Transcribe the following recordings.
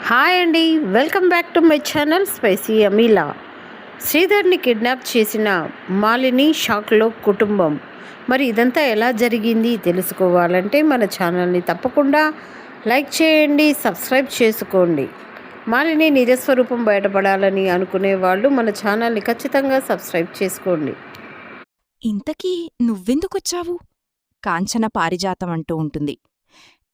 Hi అండి, welcome back to my channel spicy అమీలా. శ్రీధర్ని కిడ్నాప్ చేసిన మాలిని షాక్లో కుటుంబం. మరి ఇదంతా ఎలా జరిగింది తెలుసుకోవాలంటే మన ఛానల్ని తప్పకుండా లైక్ చేయండి, సబ్స్క్రైబ్ చేసుకోండి. మాలిని నిజస్వరూపం బయటపడాలని అనుకునే వాళ్ళు మన ఛానల్ని ఖచ్చితంగా సబ్స్క్రైబ్ చేసుకోండి. ఇంతకీ నువ్వెందుకొచ్చావు? కాంచన పారిజాతం అంటూ ఉంటుంది.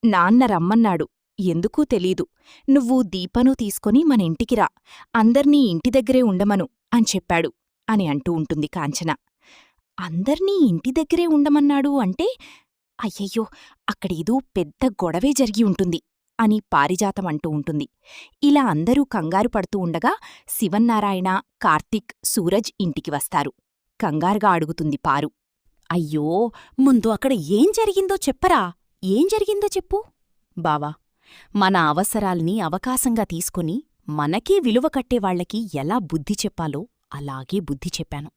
నాన్న రమ్మన్నాడు, ఎందుకూ తెలీదు. నువ్వు దీపను తీసుకొని మన ఇంటికి రా, అందర్నీ ఇంటి దగ్గరే ఉండమను అని చెప్పాడు అని అంటూ ఉంటుంది కాంచన. అందర్నీ ఇంటి దగ్గరే ఉండమన్నాడు అంటే అయ్యయ్యో, అక్కడేదో పెద్ద గొడవే జరిగి ఉంటుంది అని పారిజాతం అంటూ ఉంటుంది. ఇలా అందరూ కంగారు పడుతూ ఉండగా శివన్నారాయణ, కార్తీక్, సూరజ్ ఇంటికి వస్తారు. కంగారుగా అడుగుతుంది పారు. అయ్యో, ముందు అక్కడ ఏం జరిగిందో చెప్పరా? ఏం జరిగిందో చెప్పు. బావా, మన అవసరాల్ని అవకాశంగా తీసుకొని మనకే విలువ కట్టేవాళ్లకి ఎలా బుద్ధి చెప్పాలో అలాగే బుద్ధి చెప్పాను.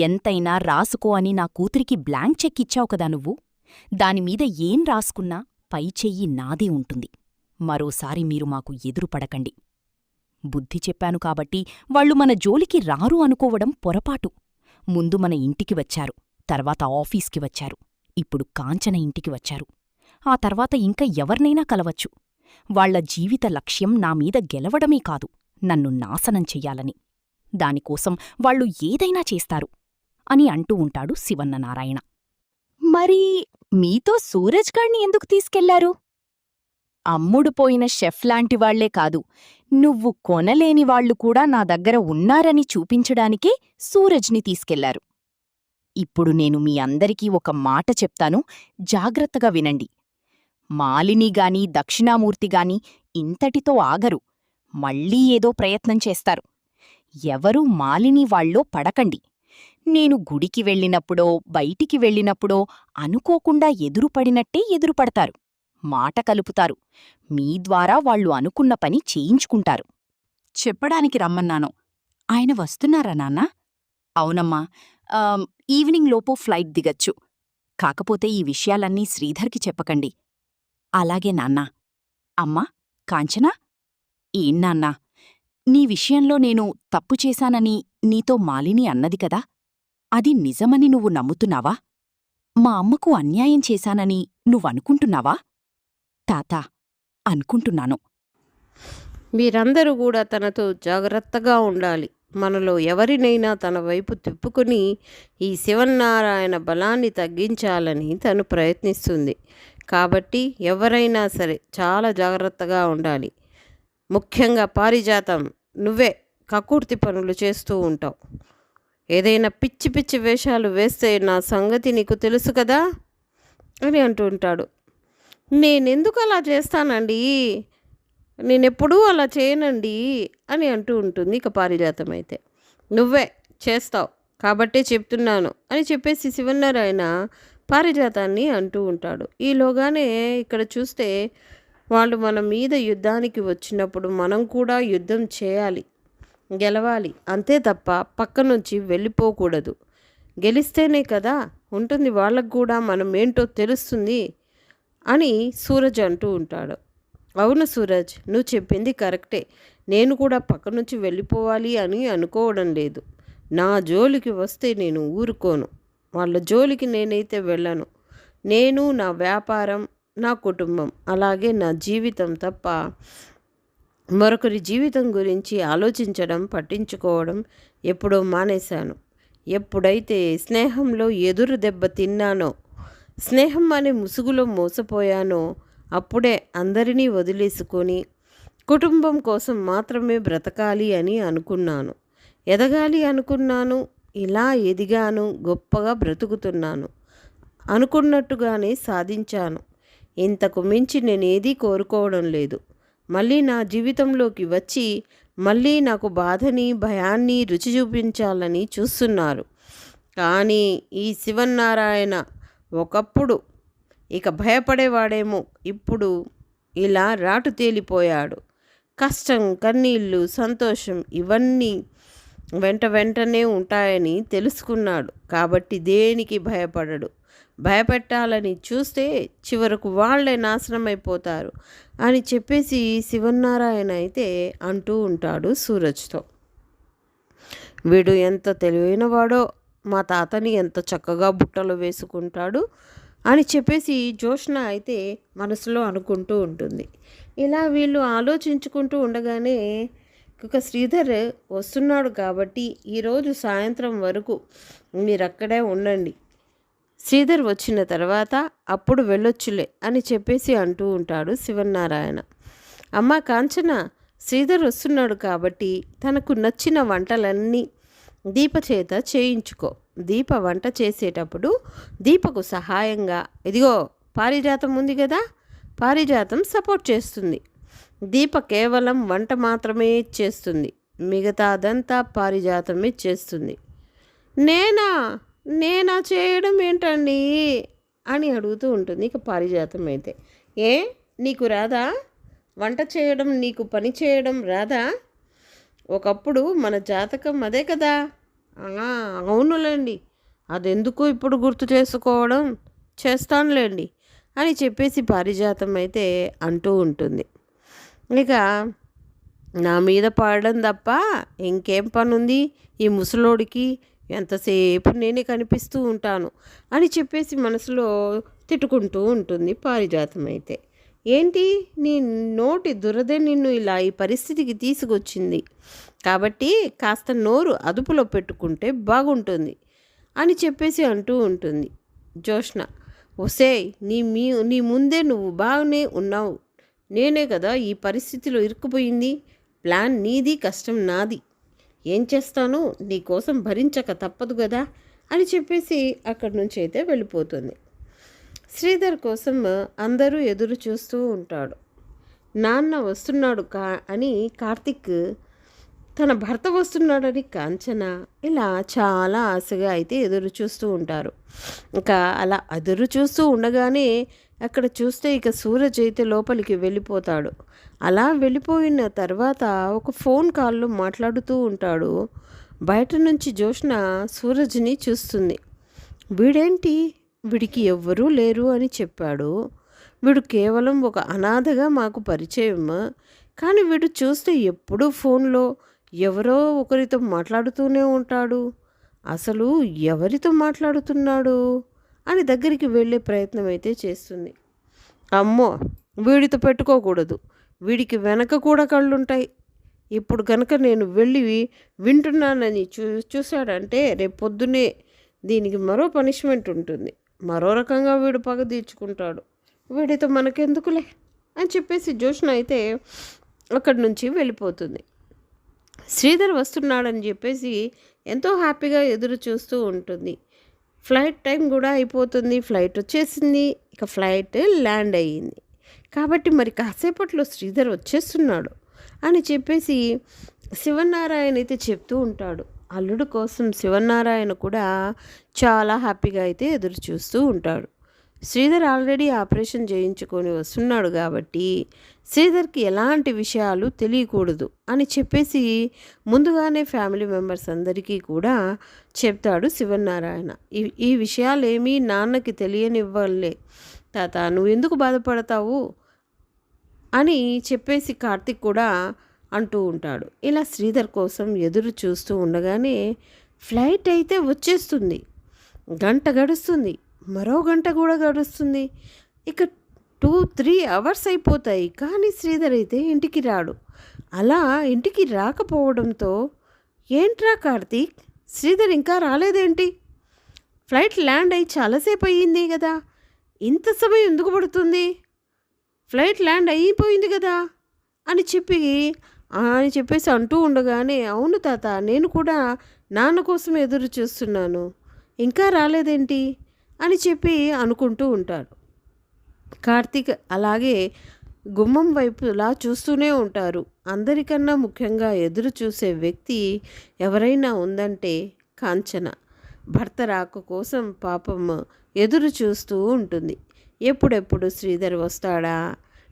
ఎంతైనా రాసుకో అని నా కూతురికి బ్లాంక్ చెక్ ఇచ్చావు కదా నువ్వు. దానిమీద ఏం రాసుకున్నా పైచెయ్యి నాదే ఉంటుంది. మరోసారి మీరు మాకు ఎదురుపడకండి. బుద్ధి చెప్పాను కాబట్టి వాళ్లు మన జోలికి రారు అనుకోవడం పొరపాటు. ముందు మన ఇంటికి వచ్చారు, తర్వాత ఆఫీస్కి వచ్చారు, ఇప్పుడు కాంచన ఇంటికి వచ్చారు. ఆ తర్వాత ఇంకా ఎవర్నైనా కలవచ్చు. వాళ్ల జీవిత లక్ష్యం నామీద గెలవడమే కాదు, నన్ను నాశనం చెయ్యాలని. దానికోసం వాళ్లు ఏదైనా చేస్తారు అని అంటూ ఉంటాడు శివన్ననారాయణ. మరి మీతో సూరజ్ గాణ్ణి ఎందుకు తీసుకెళ్లారు? అమ్ముడుపోయిన షెఫ్లాంటివాళ్లే కాదు, నువ్వు కొనలేనివాళ్లు కూడా నా దగ్గర ఉన్నారని చూపించడానికే సూరజ్ని తీసుకెళ్లారు. ఇప్పుడు నేను మీ అందరికీ ఒక మాట చెప్తాను, జాగ్రత్తగా వినండి. మాలినిగాని దక్షిణామూర్తిగాని ఇంతటితో ఆగరు, మళ్ళీ ఏదో ప్రయత్నం చేస్తారు. ఎవరూ మాలిని వాళ్లో పడకండి. నేను గుడికి వెళ్ళినప్పుడో బయటికి వెళ్ళినప్పుడో అనుకోకుండా ఎదురుపడినట్టే ఎదురుపడతారు, మాట కలుపుతారు. మీ ద్వారా వాళ్లు అనుకున్న పని చేయించుకుంటారు. చెప్పడానికి రమ్మన్నాను. ఆయన వస్తున్నారా నాన్నా? అవునమ్మా, ఈవినింగ్లోపు ఫ్లైట్ దిగచ్చు. కాకపోతే ఈ విషయాలన్నీ శ్రీధర్కి చెప్పకండి. అలాగే నాన్నా. అమ్మా, కాంచనా? ఏం నాన్నా, నీ విషయంలో నేను తప్పు చేశానని నీతో మాలిని అన్నది కదా, అది నిజమని నువ్వు నమ్ముతున్నావా? మా అమ్మకు అన్యాయం చేశానని నువ్వనుకుంటున్నావా? తాతా, అనుకుంటున్నాను. మీరందరూ కూడా తనతో జాగ్రత్తగా ఉండాలి. మనలో ఎవరినైనా తన వైపు తిప్పుకుని ఈ శివన్నారాయణ బలాన్ని తగ్గించాలని తను ప్రయత్నిస్తుంది. కాబట్టి ఎవరైనా సరే చాలా జాగ్రత్తగా ఉండాలి. ముఖ్యంగా పారిజాతం, నువ్వే కక్కుర్తి పనులు చేస్తూ ఉంటావు. ఏదైనా పిచ్చి పిచ్చి వేషాలు వేస్తే నా సంగతి నీకు తెలుసు కదా అని అంటూ ఉంటాడు. నేనెందుకు అలా చేస్తానండి, నేనెప్పుడూ అలా చేయనండి అని అంటూ ఉంటుంది. ఇక పారిజాతం అయితే నువ్వే చేస్తావు కాబట్టే చెప్తున్నాను అని చెప్పేసి శివన్నారాయణ పారిజాతాన్ని అంటూ ఉంటాడు. ఈలోగానే ఇక్కడ చూస్తే వాళ్ళు మన మీద యుద్ధానికి వచ్చినప్పుడు మనం కూడా యుద్ధం చేయాలి, గెలవాలి, అంతే తప్ప పక్క నుంచి వెళ్ళిపోకూడదు. గెలిస్తేనే కదా ఉంటుంది వాళ్ళకు కూడా మనం ఏంటో తెలుస్తుంది అని సూరజ్ అంటూ ఉంటాడు. అవును సూరజ్, నువ్వు చెప్పింది కరెక్టే. నేను కూడా పక్క నుంచి వెళ్ళిపోవాలి అని అనుకోవడం లేదు. నా జోలికి వస్తే నేను ఊరుకోను, వాళ్ళ జోలికి నేనైతే వెళ్ళను. నేను, నా వ్యాపారం, నా కుటుంబం, అలాగే నా జీవితం తప్ప మరొకరి జీవితం గురించి ఆలోచించడం, పట్టించుకోవడం ఎప్పుడో మానేశాను. ఎప్పుడైతే స్నేహంలో ఎదురు దెబ్బ తిన్నానో, స్నేహం అనే ముసుగులో మోసపోయానో, అప్పుడే అందరినీ వదిలేసుకొని కుటుంబం కోసం మాత్రమే బ్రతకాలి అని అనుకున్నాను. ఎదగాలి అనుకున్నాను, ఇలా ఎదిగాను, గొప్పగా బ్రతుకుతున్నాను, అనుకున్నట్టుగానే సాధించాను. ఇంతకు మించి నేనేదీ కోరుకోవడం లేదు. మళ్ళీ నా జీవితంలోకి వచ్చి మళ్ళీ నాకు బాధని, భయాన్ని రుచి చూపించాలని చూస్తున్నారు. కానీ ఈ శివన్నారాయణ ఒకప్పుడు ఇక భయపడేవాడేమో, ఇప్పుడు ఇలా రాటు తేలిపోయాడు. కష్టం, కన్నీళ్ళు, సంతోషం ఇవన్నీ వెంటనే ఉంటాయని తెలుసుకున్నాడు కాబట్టి దేనికి భయపడడు. భయపెట్టాలని చూస్తే చివరకు వాళ్ళే నాశనం అయిపోతారు అని చెప్పేసి శివనారాయణ అయితే అంటూ ఉంటాడు సూరజ్తో. వీడు ఎంత తెలివైనవాడో, మా తాతని ఎంత చక్కగా బుట్టలో వేసుకుంటాడు అని చెప్పేసి జోష్న అయితే మనసులో అనుకుంటూ ఉంటుంది. ఇలా వీళ్ళు ఆలోచించుకుంటూ ఉండగానే ఇక శ్రీధర్ వస్తున్నాడు కాబట్టి ఈరోజు సాయంత్రం వరకు మీరు అక్కడే ఉండండి, శ్రీధర్ వచ్చిన తర్వాత అప్పుడు వెళ్ళొచ్చులే అని చెప్పేసి అంటూ ఉంటాడు శివనారాయణ. అమ్మ కాంచన, శ్రీధర్ వస్తున్నాడు కాబట్టి తనకు నచ్చిన వంటలన్నీ దీప చేత చేయించుకో. దీప వంట చేసేటప్పుడు దీపకు సహాయంగా ఇదిగో పారిజాతం ఉంది కదా, పారిజాతం సపోర్ట్ చేస్తుంది. దీప కేవలం వంట మాత్రమే చేస్తుంది, మిగతాదంతా పారిజాతమే చేస్తుంది. నేనా నేనా చేయడం ఏంటండి అని అడుగుతూ ఉంటుంది ఇక పారిజాతం అయితే. ఏ నీకు రాదా వంట చేయడం, నీకు పని చేయడం రాదా? ఒకప్పుడు మన జాతకం అదే కదా. అవునులేండి, అదెందుకు ఇప్పుడు గుర్తు చేసుకోవడం, చేస్తానులేండి అని చెప్పేసి పారిజాతం అయితే అంటూ ఉంటుంది. ఇక నా మీద పడడం తప్ప ఇంకేం పని ఉంది ఈ ముసలోడికి, ఎంతసేపు నేనే కనిపిస్తూ ఉంటాను అని చెప్పేసి మనసులో తిట్టుకుంటూ ఉంటుంది పారిజాతం అయితే. ఏంటి నీ నోటి దురదే నిన్ను ఇలా ఈ పరిస్థితికి తీసుకొచ్చింది కాబట్టి కాస్త నోరు అదుపులో పెట్టుకుంటే బాగుంటుంది అని చెప్పేసి అంటూ ఉంటుంది జోష్న. ఒసేయ్, నీ ముందే నువ్వు బాగానే ఉన్నావు, నేనే కదా ఈ పరిస్థితిలో ఇరుక్కుపోయింది. ప్లాన్ నీది, కష్టం నాది, ఏం చేస్తాను, నీకోసం భరించక తప్పదు కదా అని చెప్పేసి అక్కడి నుంచి అయితే వెళ్ళిపోతుంది. శ్రీధర్ కోసం అందరూ ఎదురు చూస్తూ ఉంటాడు. నాన్న వస్తున్నాడు అని కార్తిక్, తన భర్త వస్తున్నాడని కాంచన, ఇలా చాలా ఆశగా అయితే ఎదురు చూస్తూ ఉంటారు. ఇంకా అలా ఎదురు చూస్తూ ఉండగానే అక్కడ చూస్తే ఇక సూరజ్ అయితే లోపలికి వెళ్ళిపోతాడు. అలా వెళ్ళిపోయిన తర్వాత ఒక ఫోన్ కాల్లో మాట్లాడుతూ ఉంటాడు. బయట నుంచి జోష్న సూరజ్ని చూస్తుంది. వీడేంటి, వీడికి ఎవ్వరూ లేరు అని చెప్పాడు, వీడు కేవలం ఒక అనాథగా మాకు పరిచయం, కానీ వీడు చూస్తే ఎప్పుడూ ఫోన్లో ఎవరో ఒకరితో మాట్లాడుతూనే ఉంటాడు, అసలు ఎవరితో మాట్లాడుతున్నాడు అని దగ్గరికి వెళ్ళే ప్రయత్నం అయితే చేస్తుంది. అమ్మో, వీడితో పెట్టుకోకూడదు, వీడికి వెనక కూడా కళ్ళుంటాయి, ఇప్పుడు కనుక నేను వెళ్ళి వింటున్నానని చూశాడంటే రేపు పొద్దునే దీనికి మరో పనిష్మెంట్ ఉంటుంది, మరో రకంగా వీడు పగ తీర్చుకుంటాడు, వీడితో మనకెందుకులే అని చెప్పేసి జోష్న అయితే అక్కడి నుంచి వెళ్ళిపోతుంది. శ్రీధర్ వస్తున్నాడని చెప్పేసి ఎంతో హ్యాపీగా ఎదురు చూస్తూ ఉంటుంది. ఫ్లైట్ టైం కూడా అయిపోతుంది, ఫ్లైట్ వచ్చేసింది, ఇక ఫ్లైట్ ల్యాండ్ అయ్యింది కాబట్టి మరి కాసేపట్లో శ్రీధర్ వచ్చేస్తున్నాడు అని చెప్పేసి శివనారాయణ అయితే చెప్తూ ఉంటాడు. అల్లుడు కోసం శివనారాయణ కూడా చాలా హ్యాపీగా అయితే ఎదురు చూస్తూ ఉంటాడు. శ్రీధర్ ఆల్రెడీ ఆపరేషన్ చేయించుకొని వస్తున్నాడు కాబట్టి శ్రీధర్కి ఎలాంటి విషయాలు తెలియకూడదు అని చెప్పేసి ముందుగానే ఫ్యామిలీ మెంబర్స్ అందరికీ కూడా చెప్తాడు శివనారాయణ. ఈ విషయాలు ఏమీ నాన్నకి తెలియనివ్వలే తాత, నువ్వు ఎందుకు బాధపడతావు అని చెప్పేసి కార్తిక్ కూడా అంటూ ఉంటాడు. ఇలా శ్రీధర్ కోసం ఎదురు చూస్తూ ఉండగానే ఫ్లైట్ అయితే వచ్చేస్తుంది. గంట గడుస్తుంది, మరో గంట కూడా గడుస్తుంది, ఇక 2-3 అవర్స్ అయిపోతాయి, కానీ శ్రీధర్ అయితే ఇంటికి రాడు. అలా ఇంటికి రాకపోవడంతో ఏంట్రా కార్తీక్, శ్రీధర్ ఇంకా రాలేదేంటి, ఫ్లైట్ ల్యాండ్ అయ్యి చాలాసేపు అయ్యింది కదా, ఇంత సమయం ఎందుకు పడుతుంది, ఫ్లైట్ ల్యాండ్ అయిపోయింది కదా అని చెప్పేసి అంటూ ఉండగానే అవును తాత, నేను కూడా నాన్న కోసం ఎదురు చూస్తున్నాను, ఇంకా రాలేదేంటి అని చెప్పి అనుకుంటూ ఉంటాడు. కార్తీక్ అలాగే గుమ్మం వైపులా చూస్తూనే ఉంటారు. అందరికన్నా ముఖ్యంగా ఎదురు చూసే వ్యక్తి ఎవరైనా ఉందంటే కాంచన. భర్త రాక కోసం పాపం ఎదురు చూస్తూ ఉంటుంది. ఎప్పుడెప్పుడు శ్రీధర్ వస్తాడా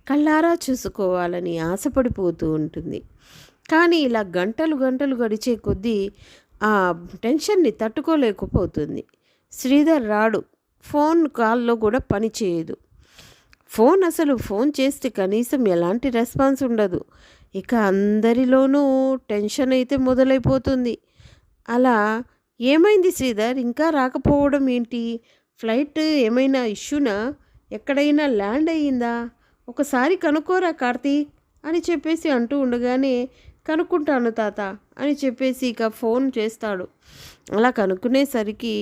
కళ్ళారా చూసుకోవాలని ఆశపడిపోతూ ఉంటుంది. కానీ ఇలా గంటలు గంటలు గడిచే కొద్దీ ఆ టెన్షన్ని తట్టుకోలేకపోతుంది. శ్రీధర్ రాడు. ఫోన్ కాల్‌లో కూడా పని చేయదు. ఫోన్ చేస్తే కనీసం ఎలాంటి రెస్పాన్స్ ఉండదు. ఇక అందరిలోనూ టెన్షన్ అయితే మొదలైపోతుంది. అలా "ఏమైంది శ్రీధర్ ఇంకా రాకపోవడం ఏంటి? ఫ్లైట్ ఏమైనా ఇష్యూనా? ఎక్కడైనా ల్యాండ్ అయ్యిందా? ఒకసారి కనుక్కోరా కార్తీక్" అని చెప్పేసి అంటూ ఉండగానే "కనుక్కుంటాను తాత" అని చెప్పేసి ఇక ఫోన్ చేస్తాడు. అలా కనుక్కునేసరికి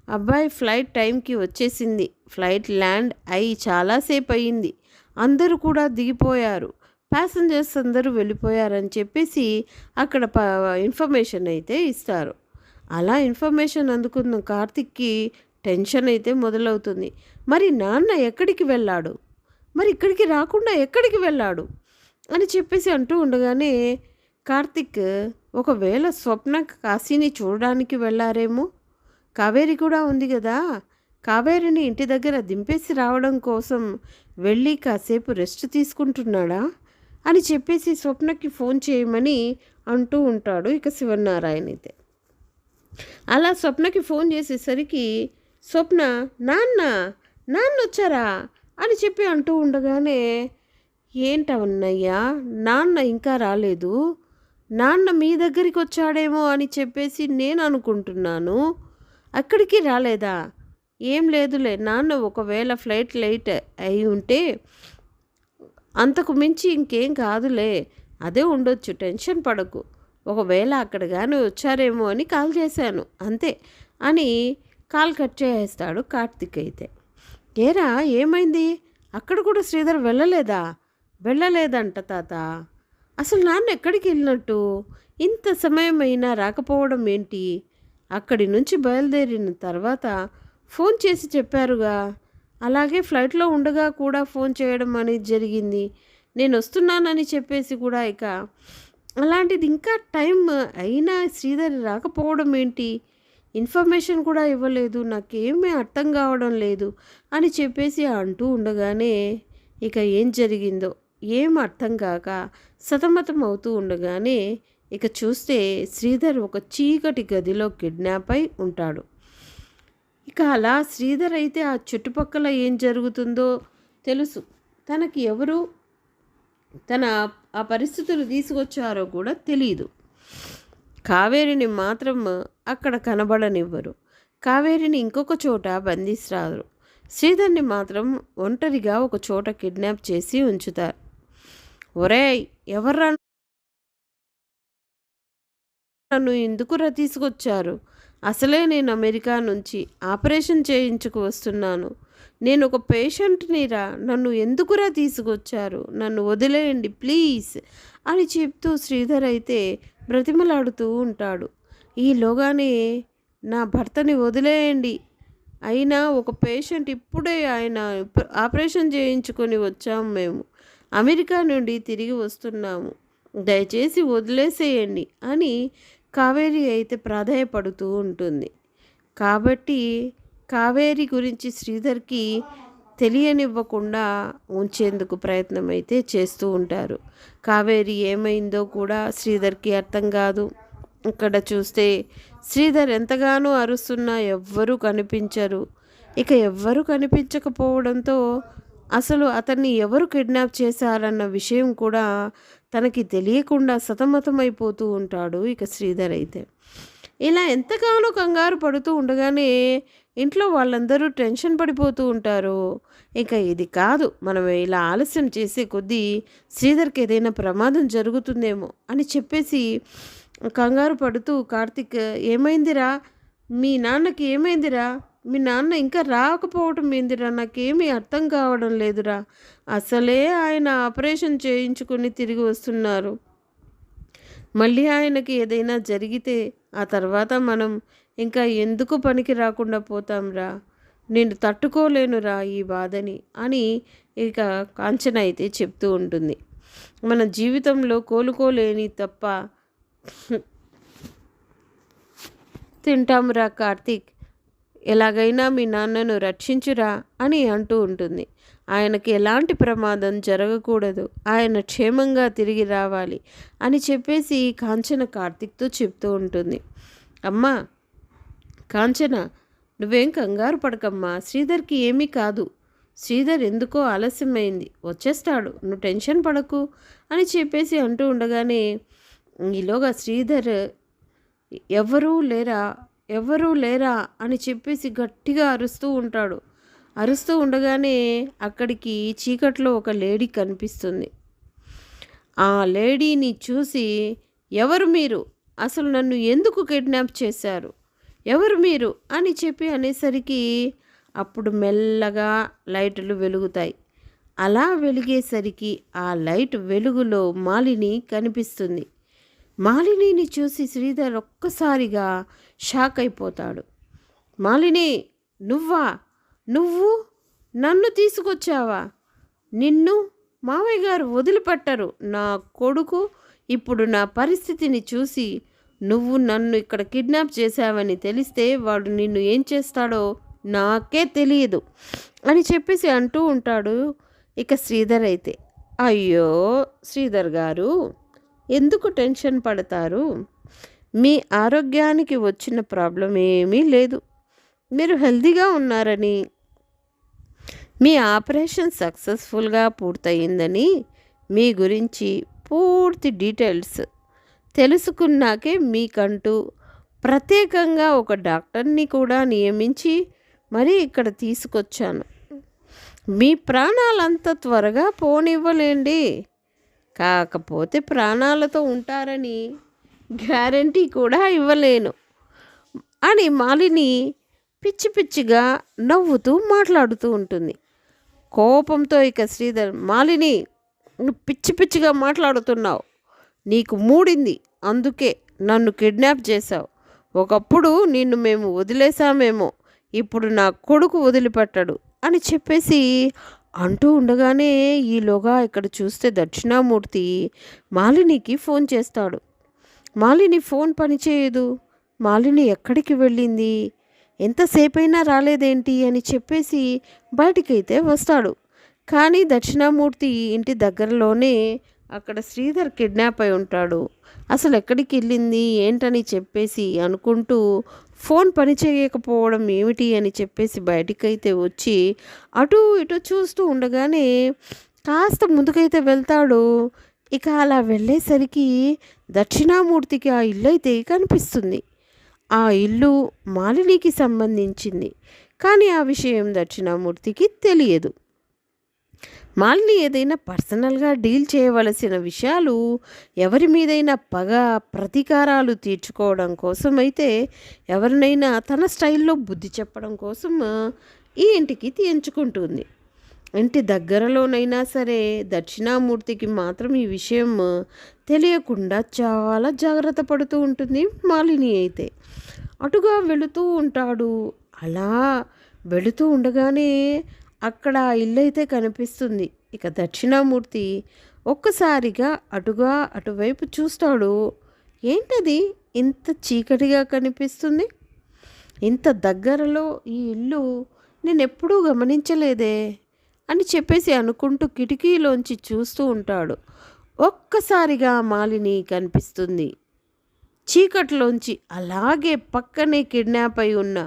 అబ్బాయి ఫ్లైట్ టైంకి వచ్చేసింది. ఫ్లైట్ ల్యాండ్ అయి చాలాసేపు అయ్యింది. అందరూ కూడా దిగిపోయారు. ప్యాసింజర్స్ అందరూ వెళ్ళిపోయారని చెప్పేసి అక్కడ ఇన్ఫర్మేషన్ అయితే ఇస్తారు. అలా ఇన్ఫర్మేషన్ అందుకున్న కార్తిక్కి టెన్షన్ అయితే మొదలవుతుంది. మరి నాన్న ఎక్కడికి వెళ్ళాడు? మరి ఇక్కడికి రాకుండా ఎక్కడికి వెళ్ళాడు? అని చెప్పేసి అంటూ ఉండగానే కార్తిక్ ఒకవేళ స్వప్న కాశీని చూడడానికి వెళ్ళారేమో, కావేరి కూడా ఉంది కదా, కావేరిని ఇంటి దగ్గర దింపేసి రావడం కోసం వెళ్ళి కాసేపు రెస్ట్ తీసుకుంటున్నాడా అని చెప్పేసి స్వప్నకి ఫోన్ చేయమని అంటూ ఉంటాడు ఇక శివనారాయణ అయితే. అలా స్వప్నకి ఫోన్ చేసేసరికి స్వప్న నాన్న నాన్న వచ్చారా అని చెప్పి అంటూ ఉండగానే ఏంటవన్నయ్యా నాన్న ఇంకా రాలేదు, నాన్న మీ దగ్గరికి వచ్చాడేమో అని చెప్పేసి నేను అనుకుంటున్నాను, అక్కడికి రాలేదా? ఏం లేదులే నాన్న ఒకవేళ ఫ్లైట్ లేట్ అయి ఉంటే అంతకు మించి ఇంకేం కాదులే, అదే ఉండొచ్చు, టెన్షన్ పడకు, ఒకవేళ అక్కడ కానీ వచ్చారేమో అని కాల్ చేశాను అంతే అని కాల్ కట్ చేసేస్తాడు కార్తిక్ అయితే. ఏరా ఏమైంది, అక్కడ కూడా శ్రీధర్ వెళ్ళలేదంట తాత, అసలు నాన్న ఎక్కడికి వెళ్ళినట్టు, ఇంత సమయం అయినా రాకపోవడం ఏంటి, అక్కడి నుంచి బయలుదేరిన తర్వాత ఫోన్ చేసి చెప్పారుగా, అలాగే ఫ్లైట్లో ఉండగా కూడా ఫోన్ చేయడం అనేది జరిగింది, నేను వస్తున్నానని చెప్పేసి కూడా ఇక అలాంటిది ఇంకా టైం అయినా శ్రీధర్ రాకపోవడం ఏంటి, ఇన్ఫర్మేషన్ కూడా ఇవ్వలేదు, నాకేమీ అర్థం కావడం లేదు అని చెప్పేసి అంటూ ఉండగానే ఇక ఏం జరిగిందో ఏం అర్థం కాక సతమతం అవుతూ ఉండగానే ఇక చూస్తే శ్రీధర్ ఒక చీకటి గదిలో కిడ్నాప్ అయి ఉంటాడు. ఇక అలా శ్రీధర్ అయితే ఆ చుట్టుపక్కల ఏం జరుగుతుందో తెలుసు, తనకి ఎవరు తన ఆ పరిస్థితులు తీసుకొచ్చారో కూడా తెలియదు. కావేరిని మాత్రం అక్కడ కనబడనివ్వరు, కావేరిని ఇంకొక చోట బంధిస్తారు, శ్రీధర్ని మాత్రం ఒంటరిగా ఒక చోట కిడ్నాప్ చేసి ఉంచుతారు. ఒరేయ్ ఎవర్రా నన్ను ఎందుకురా తీసుకొచ్చారు, అసలే నేను అమెరికా నుంచి ఆపరేషన్ చేయించుకు వస్తున్నాను, నేను ఒక పేషెంట్నిరా, నన్ను ఎందుకురా తీసుకొచ్చారు, నన్ను వదిలేయండి ప్లీజ్ అని చెప్తూ శ్రీధర్ అయితే బ్రతిమలాడుతూ ఉంటాడు. ఈలోగానే నా భర్తని వదిలేయండి, అయినా ఒక పేషెంట్ ఇప్పుడే ఆయన ఆపరేషన్ చేయించుకొని వచ్చాము, మేము అమెరికా నుండి తిరిగి వస్తున్నాము, దయచేసి వదిలేసేయండి అని కావేరి అయితే ప్రాధేయపడుతూ ఉంటుంది. కాబట్టి కావేరి గురించి శ్రీధర్కి తెలియనివ్వకుండా ఉంచేందుకు ప్రయత్నం అయితే చేస్తూ ఉంటారు. కావేరి ఏమైందో కూడా శ్రీధర్కి అర్థం కాదు. ఇక్కడ చూస్తే శ్రీధర్ ఎంతగానో అరుస్తున్నా ఎవ్వరూ కనిపించరు. ఇక ఎవ్వరూ కనిపించకపోవడంతో అసలు అతన్ని ఎవరు కిడ్నాప్ చేశారన్న విషయం కూడా తనకి తెలియకుండా సతమతమైపోతూ ఉంటాడు ఇక శ్రీధర్ అయితే. ఇలా ఎంతగానో కంగారు పడుతూ ఉండగానే ఇంట్లో వాళ్ళందరూ టెన్షన్ పడిపోతూ ఉంటారు. ఇక ఇది కాదు, మనం ఇలా ఆలస్యం చేసే కొద్దీ శ్రీధర్కి ఏదైనా ప్రమాదం జరుగుతుందేమో అని చెప్పేసి కంగారు పడుతూ కార్తిక్ ఏమైందిరా, మీ నాన్నకి ఏమైందిరా, మీ నాన్న ఇంకా రాకపోవటం ఏందిరా, నాకేమీ అర్థం కావడం లేదురా, అసలే ఆయన ఆపరేషన్ చేయించుకొని తిరిగి వస్తున్నారు, మళ్ళీ ఆయనకి ఏదైనా జరిగితే ఆ తర్వాత మనం ఇంకా ఎందుకు పనికి రాకుండా పోతాంరా, నేను తట్టుకోలేనురా ఈ బాధని అని ఇక కాంచన అయితే చెప్తూ ఉంటుంది. మన జీవితంలో కోలుకోలేని తప్ప తింటామురా కార్తీక్, ఎలాగైనా మీ నాన్నను రక్షించురా అని అంటూ ఉంటుంది. ఆయనకి ఎలాంటి ప్రమాదం జరగకూడదు, ఆయన క్షేమంగా తిరిగి రావాలి అని చెప్పేసి కాంచన కార్తీక్తో చెప్తూ ఉంటుంది. అమ్మా కాంచన, నువ్వేం కంగారు పడకమ్మా, శ్రీధర్కి ఏమీ కాదు, శ్రీధర్ ఎందుకో ఆలస్యమైంది, వచ్చేస్తాడు, నువ్వు టెన్షన్ పడకు అని చెప్పేసి అంటూ ఉండగానే ఈలోగా శ్రీధర్ ఎవరూ లేరా అని చెప్పేసి గట్టిగా అరుస్తూ ఉంటాడు. అరుస్తూ ఉండగానే అక్కడికి చీకట్లో ఒక లేడీ కనిపిస్తుంది. ఆ లేడీని చూసి, ఎవరు మీరు, అసలు నన్ను ఎందుకు కిడ్నాప్ చేశారు, ఎవరు మీరు అని చెప్పి అనేసరికి అప్పుడు మెల్లగా లైట్లు వెలుగుతాయి. అలా వెలిగేసరికి ఆ లైట్ వెలుగులో మాలిని కనిపిస్తుంది. మాలినిని చూసి శ్రీధర్ ఒక్కసారిగా షాక్ అయిపోతాడు. మాలిని, నువ్వు నన్ను తీసుకొచ్చావా? నిన్ను మావయ్య గారు వదిలిపెట్టరు. నా కొడుకు ఇప్పుడు నా పరిస్థితిని చూసి నువ్వు నన్ను ఇక్కడ కిడ్నాప్ చేశావని తెలిస్తే వాడు నిన్ను ఏం చేస్తాడో నాకే తెలియదు అని చెప్పేసి అంటూ ఉంటాడు. ఇక శ్రీధర్ అయితే, అయ్యో శ్రీధర్ గారు, ఎందుకు టెన్షన్ పడతారు, మీ ఆరోగ్యానికి వచ్చిన ప్రాబ్లం ఏమీ లేదు, మీరు హెల్తీగా ఉన్నారని, మీ ఆపరేషన్ సక్సెస్ఫుల్గా పూర్తయిందని, మీ గురించి పూర్తి డీటెయిల్స్ తెలుసుకున్నాకే మీకంటూ ప్రత్యేకంగా ఒక డాక్టర్ని కూడా నియమించి మరీ ఇక్కడ తీసుకొచ్చాను. మీ ప్రాణాలంత త్వరగా పోనివ్వలేండి, కాకపోతే ప్రాణాలతో ఉంటారని గ్యారంటీ కూడా ఇవ్వలేను అని మాలిని పిచ్చి పిచ్చిగా నవ్వుతూ మాట్లాడుతూ ఉంటుంది. కోపంతో ఇక శ్రీధర్, మాలిని, నువ్వు పిచ్చి పిచ్చిగా మాట్లాడుతున్నావు, నీకు మూడింది, అందుకే నన్ను కిడ్నాప్ చేశావు. ఒకప్పుడు నిన్ను మేము వదిలేసామేమో, ఇప్పుడు నా కొడుకు వదిలిపెట్టడు అని చెప్పేసి అంటూ ఉండగానే ఈలోగా ఇక్కడ చూస్తే దక్షిణామూర్తి మాలినికి ఫోన్ చేస్తాడు. మాలిని ఫోన్ పనిచేయదు. మాలిని ఎక్కడికి వెళ్ళింది, ఎంతసేపైనా రాలేదేంటి అని చెప్పేసి బయటికైతే వస్తాడు. కానీ దక్షిణామూర్తి ఇంటి దగ్గరలోనే అక్కడ శ్రీధర్ కిడ్నాప్ అయి ఉంటాడు. అసలు ఎక్కడికి వెళ్ళింది ఏంటని చెప్పేసి అనుకుంటూ ఫోన్ పని చేయకపోవడం ఏమిటి అని చెప్పేసి బయటికైతే వచ్చి అటు ఇటు చూస్తూ ఉండగానే కాస్త ముందుకైతే వెళ్తాడు. ఇక అలా వెళ్ళేసరికి దక్షిణామూర్తికి ఆ ఇల్లు అయితే కనిపిస్తుంది. ఆ ఇల్లు మాలినికి సంబంధించింది, కానీ ఆ విషయం దక్షిణామూర్తికి తెలియదు. మాలిని ఏదైనా పర్సనల్గా డీల్ చేయవలసిన విషయాలు, ఎవరి మీదైనా పగ ప్రతీకారాలు తీర్చుకోవడం కోసమైతే, ఎవరినైనా తన స్టైల్లో బుద్ధి చెప్పడం కోసం ఈ ఇంటికి ఎంచుకుంటుంది. ఇంటి దగ్గరలోనైనా సరే దక్షిణామూర్తికి మాత్రం ఈ విషయం తెలియకుండా చాలా జాగ్రత్త పడుతూ ఉంటుంది మాలిని అయితే. అటుగా వెళుతూ ఉంటాడు. అలా వెళుతూ ఉండగానే అక్కడ ఇల్లు అయితే కనిపిస్తుంది. ఇక దక్షిణామూర్తి ఒక్కసారిగా అటువైపు చూస్తాడు. ఏంటది ఇంత చీకటిగా కనిపిస్తుంది, ఇంత దగ్గరలో ఈ ఇల్లు నేను ఎప్పుడూ గమనించలేదే అని చెప్పేసి అనుకుంటూ కిటికీలోంచి చూస్తూ ఉంటాడు. ఒక్కసారిగా మాలిని కనిపిస్తుంది. చీకట్లోంచి అలాగే పక్కనే కిడ్నాప్ అయి ఉన్న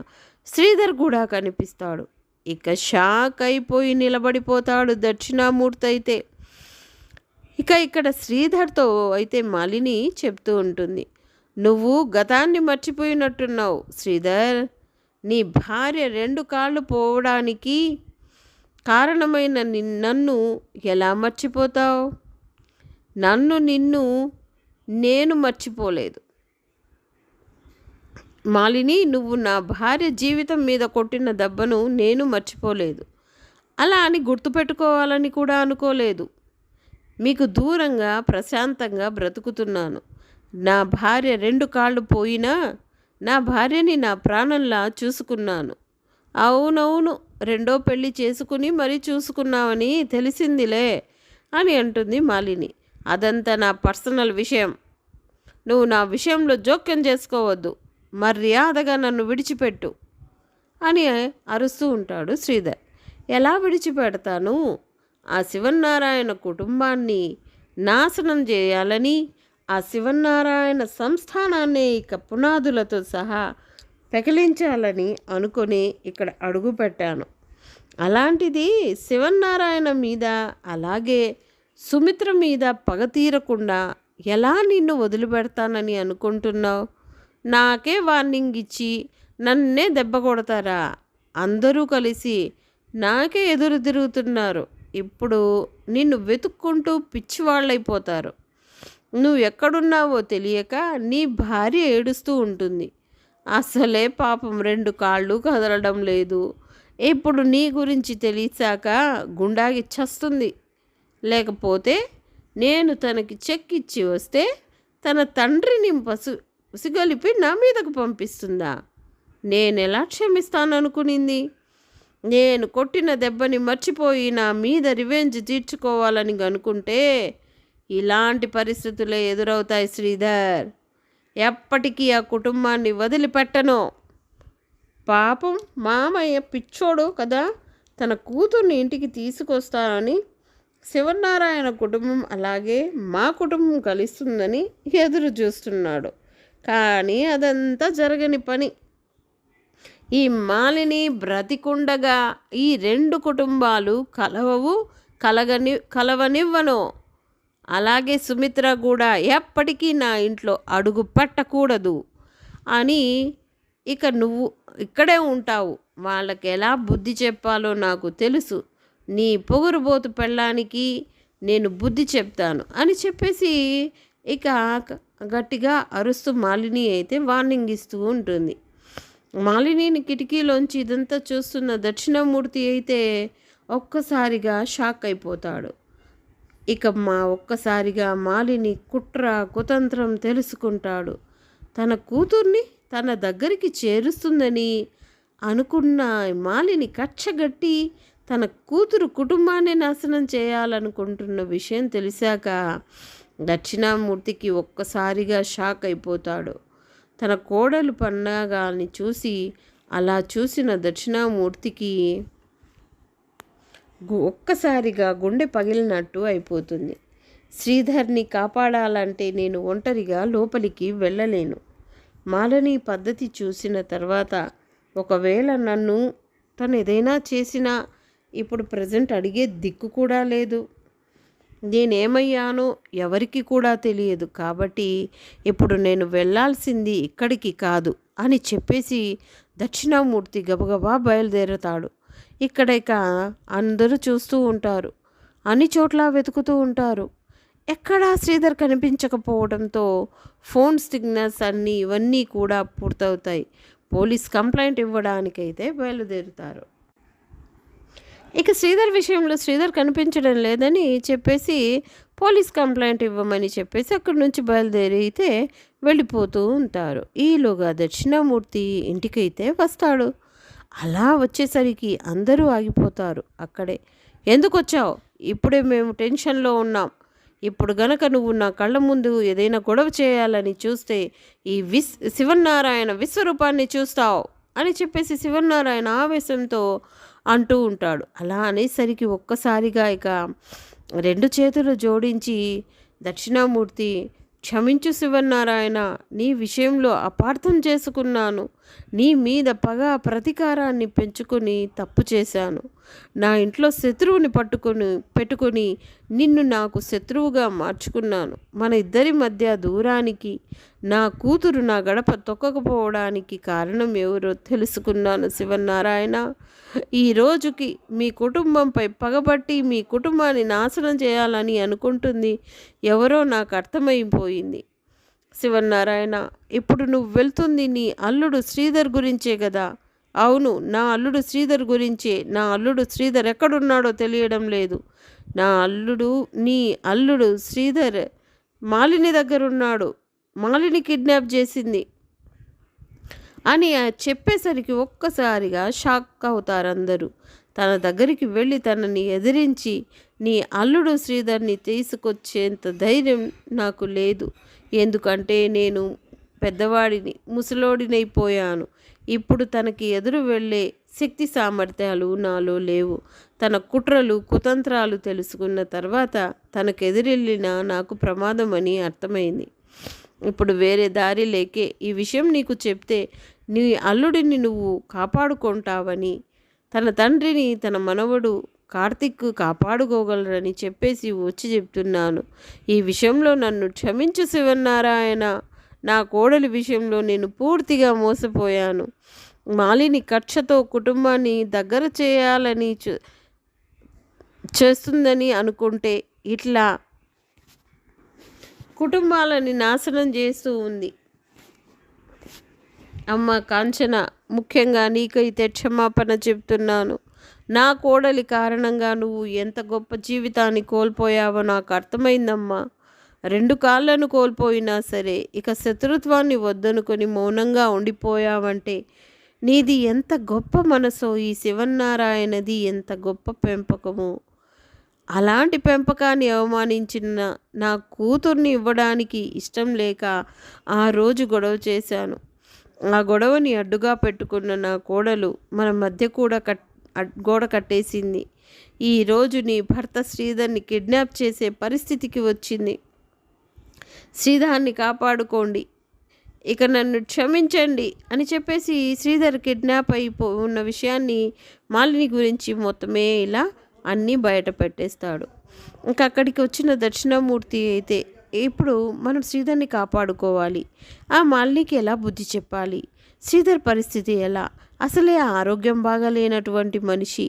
శ్రీధర్ కూడా కనిపిస్తాడు. ఇక షాక్ అయిపోయి నిలబడిపోతాడు దక్షిణామూర్తి అయితే. ఇక ఇక్కడ శ్రీధర్తో అయితే మాలిని చెప్తూ ఉంటుంది, నువ్వు గతాన్ని మర్చిపోయినట్టున్నావు శ్రీధర్. నీ భార్య 2 కాళ్ళు పోవడానికి కారణమైన నన్ను ఎలా మర్చిపోతావు? నిన్ను నేను మర్చిపోలేదు మాలిని. నువ్వు నా భార్య జీవితం మీద కొట్టిన దెబ్బను నేను మర్చిపోలేదు. అలా అని గుర్తుపెట్టుకోవాలని కూడా అనుకోలేదు. మీకు దూరంగా ప్రశాంతంగా బ్రతుకుతున్నాను. నా భార్య 2 కాళ్ళు పోయినా నా భార్యని నా ప్రాణంలా చూసుకున్నాను. అవునవును, 2వ పెళ్ళి చేసుకుని మరీ చూసుకున్నావని తెలిసిందిలే అని అంటుంది మాలిని. అదంతా నా పర్సనల్ విషయం, నువ్వు నా విషయంలో జోక్యం చేసుకోవద్దు, మర్యాదగా నన్ను విడిచిపెట్టు అని అరుస్తూ ఉంటాడు శ్రీధర్. ఎలా విడిచిపెడతాను? ఆ శివన్నారాయణ కుటుంబాన్ని నాశనం చేయాలని, ఆ శివన్నారాయణ సంస్థానాన్ని ఇక పునాదులతో సహా పెకిలించాలని అనుకొని ఇక్కడ అడుగుపెట్టాను. అలాంటిది శివన్నారాయణ మీద, అలాగే సుమిత్ర మీద పగ తీరకుండా ఎలా నిన్ను వదిలిపెడతానని అనుకుంటున్నావు? నాకే వార్నింగ్ ఇచ్చి నన్నే దెబ్బ కొడతారా? అందరూ కలిసి నాకే ఎదురు తిరుగుతున్నారు. ఇప్పుడు నిన్ను వెతుక్కుంటూ పిచ్చివాళ్ళైపోతారు. నువ్వు ఎక్కడున్నావో తెలియక నీ భార్య ఏడుస్తూ ఉంటుంది. అసలే పాపం 2 కాళ్ళు కదలడం లేదు. ఇప్పుడు నీ గురించి తెలిసాక గుండాగి చస్తుంది. లేకపోతే నేను తనకి చెక్ ఇచ్చి వస్తే తన తండ్రిని ఉసిగొలిపి నా మీదకు పంపిస్తుందా? నేనెలా క్షమిస్తాననుకునింది? నేను కొట్టిన దెబ్బని మర్చిపోయి నా మీద రివెంజ్ తీర్చుకోవాలని అనుకుంటే ఇలాంటి పరిస్థితులే ఎదురవుతాయి శ్రీధర్. ఎప్పటికీ ఆ కుటుంబాన్ని వదిలిపెట్టను. పాపం మామయ్య పిచ్చోడు కదా, తన కూతుర్ని ఇంటికి తీసుకొస్తానని శివనారాయణ కుటుంబం అలాగే మా కుటుంబం కలుస్తుందని ఎదురు చూస్తున్నాడు. కానీ అదంతా జరగని పని. ఈ మాలిని బ్రతికుండగా ఈ 2 కుటుంబాలు కలవనివ్వను. అలాగే సుమిత్ర కూడా ఎప్పటికీ నా ఇంట్లో అడుగు పెట్టకూడదు అని ఇక నువ్వు ఇక్కడే ఉంటావు. వాళ్ళకి ఎలా బుద్ధి చెప్పాలో నాకు తెలుసు. నీ పొగరుబోతు పెళ్ళానికి నేను బుద్ధి చెప్తాను అని చెప్పేసి ఇక గట్టిగా అరుస్తూ మాలిని అయితే వార్నింగ్ ఇస్తూ ఉంటుంది. మాలినిని కిటికీలోంచి ఇదంతా చూస్తున్న దక్షిణామూర్తి అయితే ఒక్కసారిగా షాక్ అయిపోతాడు. ఇక ఒక్కసారిగా మాలిని కుట్ర కుతంత్రం తెలుసుకుంటాడు. తన కూతుర్ని తన దగ్గరికి చేరుస్తుందని అనుకున్న మాలిని కచ్చగట్టి తన కూతురు కుటుంబాన్ని నాశనం చేయాలనుకుంటున్న విషయం తెలిసాక దక్షిణామూర్తికి ఒక్కసారిగా షాక్ అయిపోతాడు. తన కోడలు పన్నాగాల్ని చూసి అలా చూసిన దక్షిణామూర్తికి ఒక్కసారిగా గుండె పగిలినట్టు అయిపోతుంది. శ్రీధర్ని కాపాడాలంటే నేను ఒంటరిగా లోపలికి వెళ్ళలేను. మాలిని పద్ధతి చూసిన తర్వాత ఒకవేళ నన్ను తను ఏదైనా చేసినా ఇప్పుడు ప్రజెంట్ అడిగే దిక్కు కూడా లేదు. నేనేమయ్యానో ఎవరికి కూడా తెలియదు. కాబట్టి ఇప్పుడు నేను వెళ్ళాల్సింది ఇక్కడికి కాదు అని చెప్పేసి దక్షిణామూర్తి గబగబా బయలుదేరతాడు. ఇక అందరూ చూస్తూ ఉంటారు. అన్ని చోట్ల వెతుకుతూ ఉంటారు. ఎక్కడా శ్రీధర్ కనిపించకపోవడంతో ఫోన్ సిగ్నల్స్ ఇవన్నీ కూడా పూర్తవుతాయి. పోలీస్ కంప్లైంట్ ఇవ్వడానికైతే బయలుదేరుతారు. ఇక శ్రీధర్ విషయంలో శ్రీధర్ కనిపించడం లేదని చెప్పేసి పోలీస్ కంప్లైంట్ ఇవ్వమని చెప్పేసి అక్కడి నుంచి బయలుదేరితే వెళ్ళిపోతూ ఉంటారు. ఈలోగా దక్షిణామూర్తి ఇంటికైతే వస్తాడు. అలా వచ్చేసరికి అందరూ ఆగిపోతారు అక్కడే. ఎందుకు వచ్చావు? ఇప్పుడే మేము టెన్షన్లో ఉన్నాం. ఇప్పుడు గనక నువ్వు నా కళ్ళ ముందు ఏదైనా గొడవ చేయాలని చూస్తే ఈ శివనారాయణ విశ్వరూపాన్ని చూస్తావు అని చెప్పేసి శివనారాయణ ఆవేశంతో అంటూ ఉంటాడు. అలా అనేసరికి ఒక్కసారిగా ఇక 2 చేతులు జోడించి దక్షిణామూర్తి, క్షమించు శివనారాయణ, నీ విషయంలో అపార్థం చేసుకున్నాను. నీ మీద పగ ప్రతీకారాన్ని పెంచుకొని తప్పు చేశాను. నా ఇంట్లో శత్రువుని పెట్టుకొని నిన్ను నాకు శత్రువుగా మార్చుకున్నాను. మన ఇద్దరి మధ్య దూరానికి నా కూతురు నా గడప తొక్కకపోవడానికి కారణం ఎవరో తెలుసుకున్నాను శివనారాయణ. ఈ రోజుకి మీ కుటుంబంపై పగబట్టి మీ కుటుంబాన్ని నాశనం చేయాలని అనుకుంటుంది ఎవరో నాకు అర్థమైపోయింది శివనారాయణ. ఇప్పుడు నువ్వు వెళ్తుంది నీ అల్లుడు శ్రీధర్ గురించే కదా? అవును, నా అల్లుడు శ్రీధర్ గురించే. నా అల్లుడు శ్రీధర్ ఎక్కడున్నాడో తెలియడం లేదు. నీ అల్లుడు శ్రీధర్ మాలిని దగ్గరున్నాడు. మాలిని కిడ్నాప్ చేసింది అని చెప్పేసరికి ఒక్కసారిగా షాక్ అవుతారు అందరూ. తన దగ్గరికి వెళ్ళి తనని ఎదిరించి నీ అల్లుడు శ్రీధర్ని తీసుకొచ్చేంత ధైర్యం నాకు లేదు. ఎందుకంటే నేను పెద్దవాడిని, ముసలోడినైపోయాను. ఇప్పుడు తనకి ఎదురు వెళ్ళే శక్తి సామర్థ్యాలు నాలో లేవు. తన కుట్రలు కుతంత్రాలు తెలుసుకున్న తర్వాత తనకెదిరెళ్ళిన నాకు ప్రమాదం అని అర్థమైంది. ఇప్పుడు వేరే దారి లేకే ఈ విషయం నీకు చెప్తే నీ అల్లుడిని నువ్వు కాపాడుకుంటావని, తన తండ్రిని తన మనవడు కార్తిక్ కాపాడుకోగలరని చెప్పేసి వచ్చి చెప్తున్నాను. ఈ విషయంలో నన్ను క్షమించు శివనారాయణ. నా కోడలి విషయంలో నేను పూర్తిగా మోసపోయాను. మాలిని కక్షతో కుటుంబాన్ని దగ్గర చేయాలని చేస్తుందని అనుకుంటే ఇట్లా కుటుంబాలని నాశనం చేస్తూ ఉంది. అమ్మ కాంచన, ముఖ్యంగా నీకైతే క్షమాపణ చెప్తున్నాను. నా కోడలి కారణంగా నువ్వు ఎంత గొప్ప జీవితాన్ని కోల్పోయావో నాకు అర్థమైందమ్మా. 2 కాళ్ళను కోల్పోయినా సరే ఇక శత్రుత్వాన్ని వద్దనుకొని మౌనంగా ఉండిపోయావంటే నీది ఎంత గొప్ప మనసో, ఈ శివనారాయణది ఎంత గొప్ప పెంపకమో. అలాంటి పెంపకాన్ని అవమానించిన నా కూతుర్ని ఇవ్వడానికి ఇష్టం లేక ఆ రోజు గొడవ చేశాను. ఆ గొడవని అడ్డుగా పెట్టుకున్న నా కోడలు మన మధ్య కూడా గోడ కట్టేసింది. ఈరోజు నీ భర్త శ్రీధర్ని కిడ్నాప్ చేసే పరిస్థితికి వచ్చింది. శ్రీధర్ని కాపాడుకోండి, ఇక నన్ను క్షమించండి అని చెప్పేసి శ్రీధర్ కిడ్నాప్ ఉన్న విషయాన్ని మాలిని గురించి మొత్తమే ఇలా అన్నీ బయట పెట్టేస్తాడు. ఇంకా అక్కడికి వచ్చిన దక్షిణామూర్తి అయితే ఇప్పుడు మనం శ్రీధర్ని కాపాడుకోవాలి, ఆ మాలినికి ఎలా బుద్ధి చెప్పాలి, శ్రీధర్ పరిస్థితి ఎలా, అసలే ఆరోగ్యం బాగాలేనటువంటి మనిషి,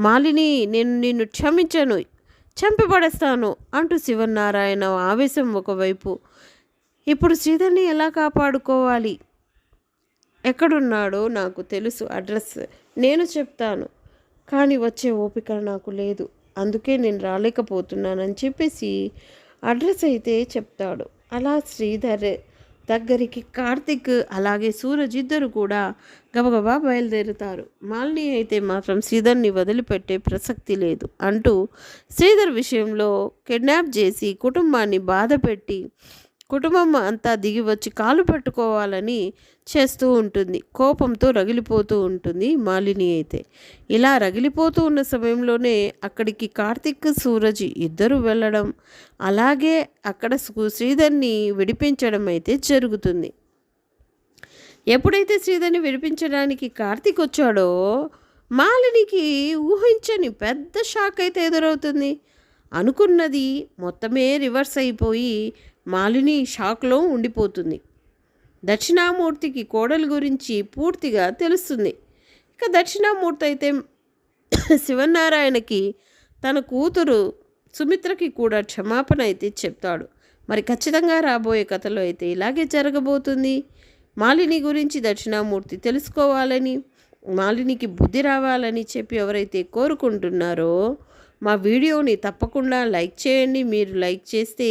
మాలిని నేను నిన్ను క్షమించను, చంపిపడేస్తాను అంటూ శివనారాయణ ఆవేశం ఒకవైపు. ఇప్పుడు శ్రీధర్ని ఎలా కాపాడుకోవాలి, ఎక్కడున్నాడో నాకు తెలుసు, అడ్రస్ నేను చెప్తాను, కానీ వచ్చే ఓపిక నాకు లేదు, అందుకే నేను రాలేకపోతున్నానని చెప్పేసి అడ్రస్ అయితే చెప్తాడు. అలా శ్రీధర్ దగ్గరికి కార్తిక్ అలాగే సూరజ్ ఇద్దరు కూడా గబగబా బయలుదేరుతారు. మాలిని అయితే మాత్రం శ్రీధర్ని వదిలిపెట్టే ప్రసక్తి లేదు అంటూ శ్రీధర్ విషయంలో కిడ్నాప్ చేసి కుటుంబాన్ని బాధపెట్టి కుటుంబం అంతా దిగి వచ్చి కాలు పట్టుకోవాలని చేస్తూ ఉంటుంది. కోపంతో రగిలిపోతూ ఉంటుంది మాలిని అయితే. ఇలా రగిలిపోతూ ఉన్న సమయంలోనే అక్కడికి కార్తిక్ సూరజ్ ఇద్దరు వెళ్ళడం, అలాగే అక్కడ శ్రీధర్ని విడిపించడం అయితే జరుగుతుంది. ఎప్పుడైతే శ్రీధర్ని విడిపించడానికి కార్తిక్ వచ్చాడో మాలినికి ఊహించని పెద్ద షాక్ అయితే ఎదురవుతుంది. అనుకున్నది మొత్తమే రివర్స్ అయిపోయి మాలిని షాక్లో ఉండిపోతుంది. దక్షిణామూర్తికి కోడలి గురించి పూర్తిగా తెలుస్తుంది. ఇక దక్షిణామూర్తి అయితే శివనారాయణకి తన కూతురు సుమిత్రకి కూడా క్షమాపణ అయితే చెప్తాడు. మరి ఖచ్చితంగా రాబోయే కథలో అయితే ఇలాగే జరగబోతుంది. మాలిని గురించి దక్షిణామూర్తి తెలుసుకోవాలని, మాలినికి బుద్ధి రావాలని చెప్పి ఎవరైతే కోరుకుంటున్నారో మా వీడియోని తప్పకుండా లైక్ చేయండి. మీరు లైక్ చేస్తే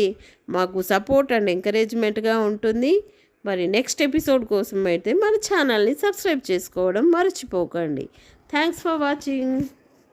మాకు సపోర్ట్ అండ్ ఎంకరేజ్మెంట్గా ఉంటుంది. మరి నెక్స్ట్ ఎపిసోడ్ కోసం అయితే మన ఛానల్ని సబ్స్క్రైబ్ చేసుకోవడం మర్చిపోకండి. Thanks for watching.